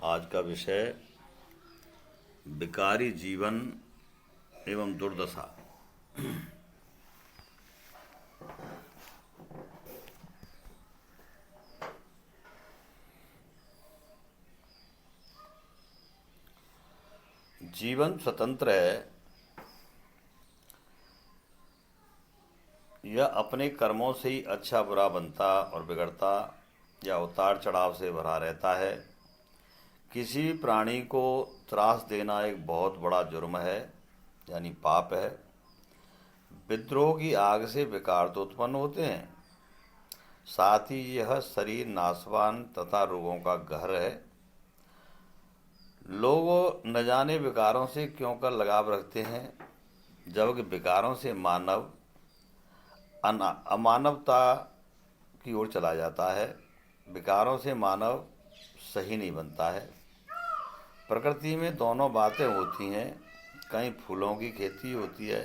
आज का विषय विकारी जीवन एवं दुर्दशा। जीवन स्वतंत्र है, यह अपने कर्मों से ही अच्छा बुरा बनता और बिगड़ता या उतार चढ़ाव से भरा रहता है। किसी भी प्राणी को त्रास देना एक बहुत बड़ा जुर्म है, यानी पाप है। विद्रोह की आग से विकार तो उत्पन्न होते हैं, साथ ही यह शरीर नाशवान तथा रोगों का घर है। लोग न जाने विकारों से क्यों कर लगाव रखते हैं, जबकि विकारों से मानव अमानवता की ओर चला जाता है। विकारों से मानव सही नहीं बनता है। प्रकृति में दोनों बातें होती हैं, कहीं फूलों की खेती होती है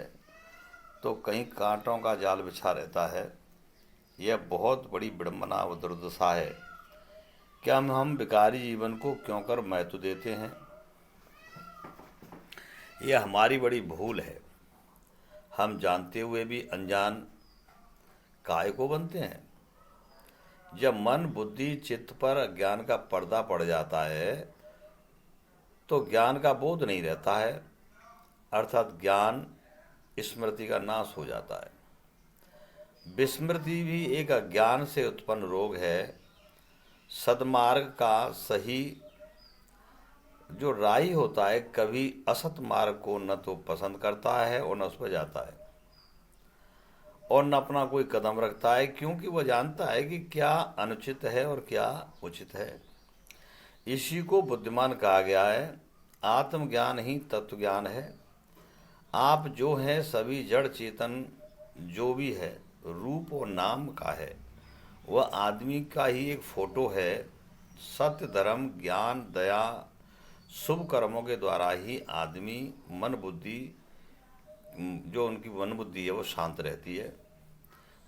तो कहीं कांटों का जाल बिछा रहता है। यह बहुत बड़ी विडंबना व दुर्दशा है। क्या हम विकारी जीवन को क्यों कर महत्व देते हैं? यह हमारी बड़ी भूल है। हम जानते हुए भी अनजान काहे को बनते हैं। जब मन बुद्धि चित्त पर ज्ञान का पर्दा पड़ जाता है तो ज्ञान का बोध नहीं रहता है, अर्थात ज्ञान स्मृति का नाश हो जाता है। विस्मृति भी एक अज्ञान से उत्पन्न रोग है। सद्मार्ग का सही जो राही होता है कभी असत मार्ग को न तो पसंद करता है और न उस पर जाता है और न अपना कोई कदम रखता है, क्योंकि वह जानता है कि क्या अनुचित है और क्या उचित है। इसी को बुद्धिमान कहा गया है। आत्मज्ञान ही तत्व ज्ञान है। आप जो हैं सभी जड़ चेतन जो भी है, रूप और नाम का है, वह आदमी का ही एक फोटो है। सत्य धर्म ज्ञान दया शुभ कर्मों के द्वारा ही आदमी मन बुद्धि जो उनकी मन बुद्धि है वो शांत रहती है।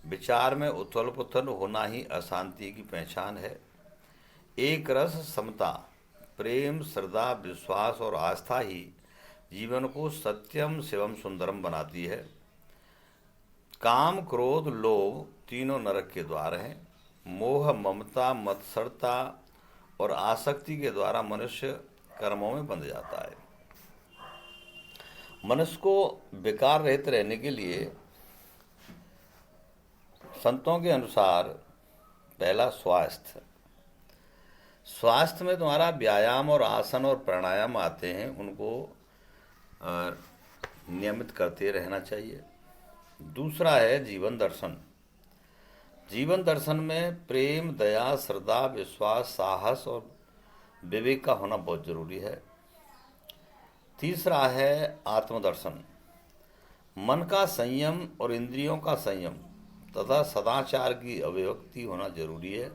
विचार में उथल पुथल होना ही अशांति की पहचान है। एक रस समता प्रेम श्रद्धा विश्वास और आस्था ही जीवन को सत्यम शिवम सुंदरम बनाती है। काम क्रोध लोभ तीनों नरक के द्वार हैं। मोह ममता मत्सरता और आसक्ति के द्वारा मनुष्य कर्मों में बंध जाता है। मनुष्य को विकार रहित रहने के लिए संतों के अनुसार पहला स्वास्थ्य। स्वास्थ्य में तुम्हारा व्यायाम और आसन और प्राणायाम आते हैं, उनको नियमित करते रहना चाहिए। दूसरा है जीवन दर्शन। जीवन दर्शन में प्रेम दया श्रद्धा विश्वास साहस और विवेक का होना बहुत जरूरी है। तीसरा है आत्मदर्शन। मन का संयम और इंद्रियों का संयम तथा सदाचार की अभिव्यक्ति होना जरूरी है।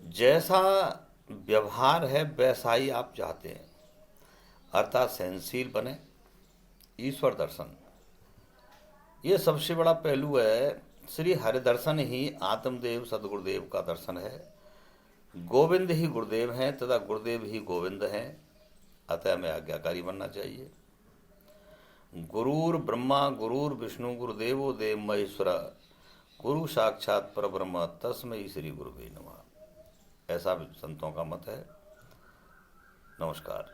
जैसा व्यवहार है वैसा ही आप चाहते हैं, अर्थात सहनशील बने। ईश्वर दर्शन ये सबसे बड़ा पहलू है। श्री हरिदर्शन ही आत्मदेव सदगुरुदेव का दर्शन है। गोविंद ही गुरुदेव हैं तथा गुरुदेव ही गोविंद हैं, अतः हमें आज्ञाकारी बनना चाहिए। गुरुर ब्रह्मा गुरुर विष्णु गुरुदेवो देव महेश्वर गुरु साक्षात परब्रह्म तस्मै श्री गुरुवे नमः, ऐसा संतों का मत है। नमस्कार।